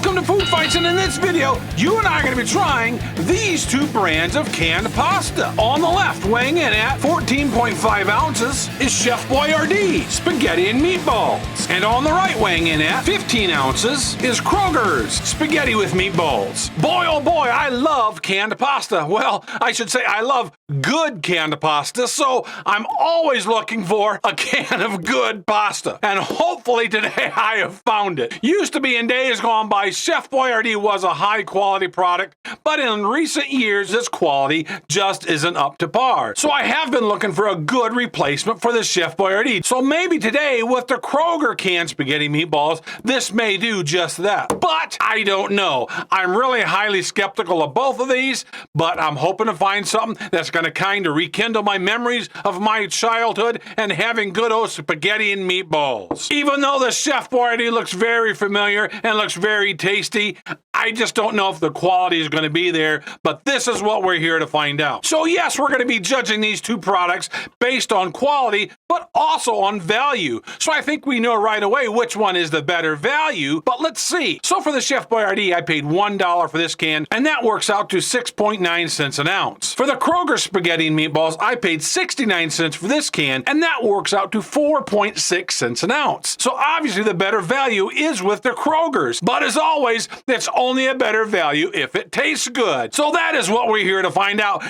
Welcome to Food Fights, and in this video, you and I are going to be trying these two brands of canned pasta. On the left, weighing in at 14.5 ounces, is Chef Boyardee Spaghetti and Meatballs. And on the right, weighing in at 15 ounces, is Kroger's Spaghetti with Meatballs. Boy, oh boy, I love canned pasta. Well, I should say I love good canned pasta, so I'm always looking for a can of good pasta. And hopefully today I have found it. Used to be in days gone by, Chef Boyardee was a high-quality product, but in recent years, its quality just isn't up to par. So I have been looking for a good replacement for the Chef Boyardee. So maybe today, with the Kroger canned spaghetti meatballs, this may do just that. But I don't know. I'm really highly skeptical of both of these, but I'm hoping to find something that's going to kind of rekindle my memories of my childhood and having good old spaghetti and meatballs. Even though the Chef Boyardee looks very familiar and looks very tasty, I just don't know if the quality is going to be there, but this is what we're here to find out. So yes, we're going to be judging these two products based on quality, but also on value. So I think we know right away which one is the better value, but let's see. So for the Chef Boyardee, I paid $1 for this can, and that works out to 6.9 cents an ounce. For the Kroger spaghetti and meatballs, I paid 69 cents for this can, and that works out to 4.6 cents an ounce. So obviously the better value is with the Kroger's, but as always, it's only a better value if it tastes good. So that is what we're here to find out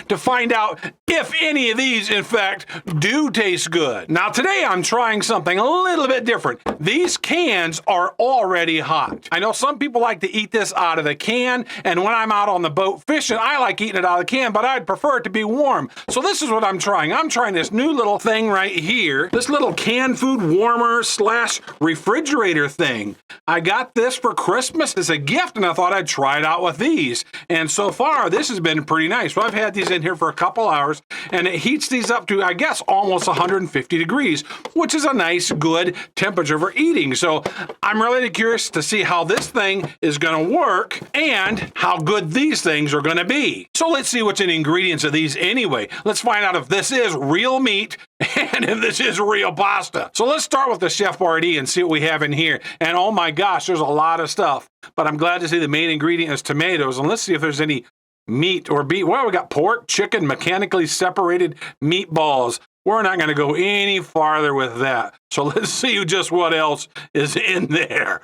if any of these, in fact, do taste good. Now today I'm trying something a little bit different. These cans are already hot. I know some people like to eat this out of the can, and when I'm out on the boat fishing, I like eating it out of the can, but I'd prefer it to be warm. So this is what I'm trying. I'm trying this new little thing right here, this little canned food warmer / refrigerator thing. I got this for Christmas as a gift, and I thought I'd try it out with these. And so far, this has been pretty nice. So I've had these in here for a couple hours, and it heats these up to, I guess, almost 150 degrees, which is a nice, good temperature for eating. So I'm really curious to see how this thing is going to work and how good these things are going to be. So let's see what's in the ingredients of these anyway. Let's find out if this is real meat and if this is real pasta. So let's start with the Chef Boyardee and see what we have in here. And oh my gosh, there's a lot of stuff. But I'm glad to see the main ingredient is tomatoes. And let's see if there's any meat or beef. Well, we got pork, chicken, mechanically separated meatballs. We're not going to go any farther with that. So let's see just what else is in there.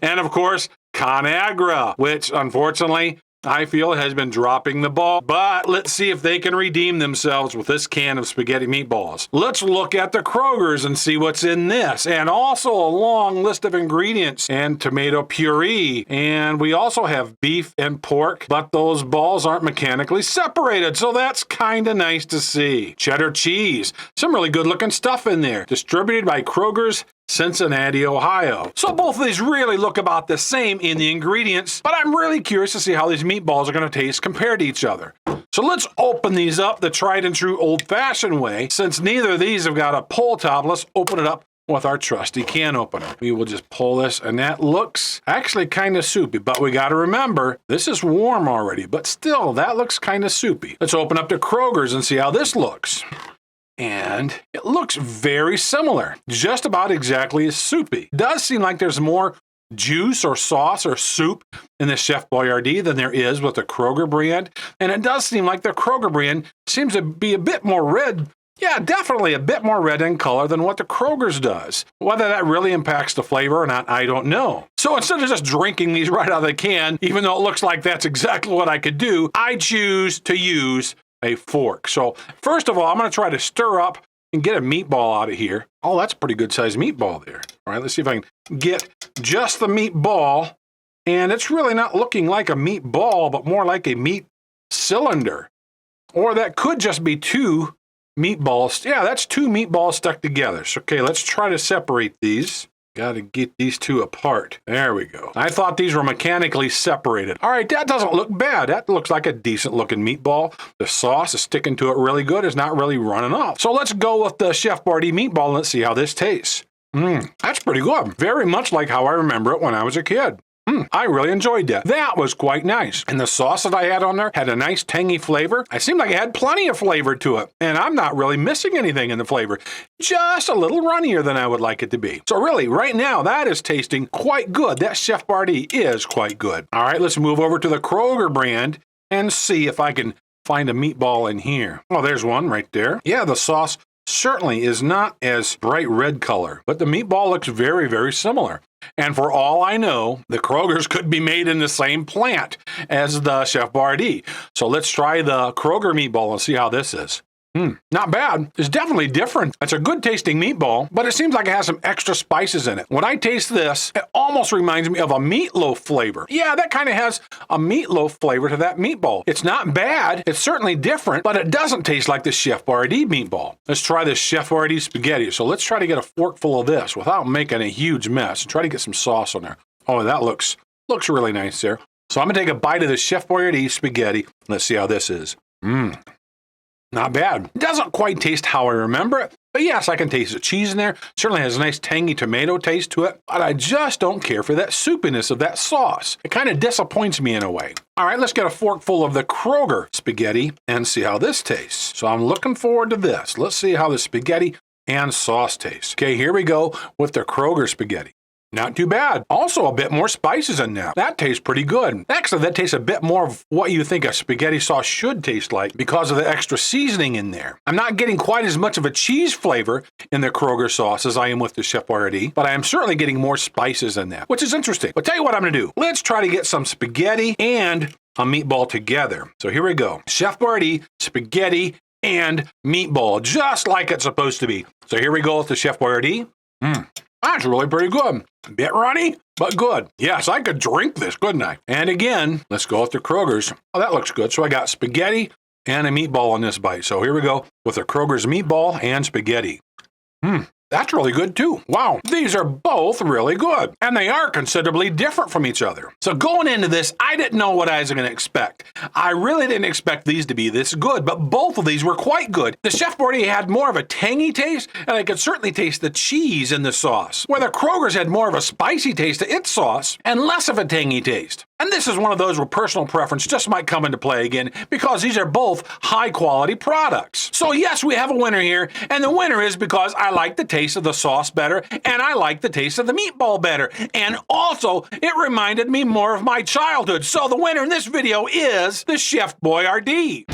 And of course, Conagra, which unfortunately I feel has been dropping the ball, but let's see if they can redeem themselves with this can of spaghetti meatballs. Let's look at the Kroger's and see what's in this, and also a long list of ingredients and tomato puree. And we also have beef and pork, but those balls aren't mechanically separated, so that's kind of nice to see. Cheddar cheese, some really good looking stuff in there. Distributed by Kroger's, Cincinnati, Ohio. So both of these really look about the same in the ingredients, but I'm really curious to see how these meatballs are going to taste compared to each other. So let's open these up the tried and true old-fashioned way. Since neither of these have got a pull top, let's open it up with our trusty can opener. We will just pull this, and that looks actually kind of soupy, but we got to remember, this is warm already, but still, that looks kind of soupy. Let's open up to Kroger's and see how this looks. And it looks very similar, just about exactly as soupy. It does seem like there's more juice or sauce or soup in the Chef Boyardee than there is with the Kroger brand. And it does seem like the Kroger brand seems to be a bit more red. Yeah, definitely a bit more red in color than what the Kroger's does. Whether that really impacts the flavor or not, I don't know. So instead of just drinking these right out of the can, even though it looks like that's exactly what I could do, I choose to use a fork. So first of all, I'm going to try to stir up and get a meatball out of here. Oh, that's a pretty good sized meatball there. All right, let's see if I can get just the meatball. And it's really not looking like a meatball, but more like a meat cylinder. Or that could just be two meatballs. Yeah, that's two meatballs stuck together. So, okay, let's try to separate these. Got to get these two apart. There we go. I thought these were mechanically separated. All right, that doesn't look bad. That looks like a decent looking meatball. The sauce is sticking to it really good. It's not really running off. So let's go with the Chef Boyardee meatball and let's see how this tastes. That's pretty good. Very much like how I remember it when I was a kid. I really enjoyed that. That was quite nice. And the sauce that I had on there had a nice tangy flavor. I seemed like it had plenty of flavor to it. And I'm not really missing anything in the flavor. Just a little runnier than I would like it to be. So really, right now, that is tasting quite good. That Chef Boyardee is quite good. All right, let's move over to the Kroger brand and see if I can find a meatball in here. Oh, there's one right there. Yeah, the sauce certainly is not as bright red color, but the meatball looks very, very similar. And for all I know, the Kroger's could be made in the same plant as the Chef Boyardee. So let's try the Kroger meatball and see how this is. Not bad. It's definitely different. It's a good tasting meatball, but it seems like it has some extra spices in it. When I taste this, it almost reminds me of a meatloaf flavor. Yeah, that kind of has a meatloaf flavor to that meatball. It's not bad. It's certainly different, but it doesn't taste like the Chef Boyardee meatball. Let's try this Chef Boyardee spaghetti. So let's try to get a forkful of this without making a huge mess and try to get some sauce on there. Oh, that looks really nice there. So I'm going to take a bite of the Chef Boyardee spaghetti. Let's see how this is. Not bad. It doesn't quite taste how I remember it, but yes, I can taste the cheese in there. Certainly has a nice tangy tomato taste to it, but I just don't care for that soupiness of that sauce. It kind of disappoints me in a way. All right, let's get a forkful of the Kroger spaghetti and see how this tastes. So I'm looking forward to this. Let's see how the spaghetti and sauce taste. Okay, here we go with the Kroger spaghetti. Not too bad. Also a bit more spices in there. That tastes pretty good. Actually, that tastes a bit more of what you think a spaghetti sauce should taste like because of the extra seasoning in there. I'm not getting quite as much of a cheese flavor in the Kroger sauce as I am with the Chef Boyardee, but I am certainly getting more spices in that, which is interesting. But tell you what I'm going to do. Let's try to get some spaghetti and a meatball together. So here we go. Chef Boyardee, spaghetti, and meatball, just like it's supposed to be. So here we go with the Chef Boyardee. That's really pretty good. A bit runny, but good. Yes, I could drink this, couldn't I? And again, let's go with the Kroger's. Oh, that looks good. So I got spaghetti and a meatball on this bite. So here we go with the Kroger's meatball and spaghetti. That's really good too. Wow, these are both really good. And they are considerably different from each other. So going into this, I didn't know what I was going to expect. I really didn't expect these to be this good, but both of these were quite good. The Chef Boyardee had more of a tangy taste, and I could certainly taste the cheese in the sauce, where the Kroger's had more of a spicy taste to its sauce and less of a tangy taste. And this is one of those where personal preference just might come into play again because these are both high-quality products. So yes, we have a winner here, and the winner is because I like the taste of the sauce better, and I like the taste of the meatball better. And also, it reminded me more of my childhood. So the winner in this video is the Chef Boyardee.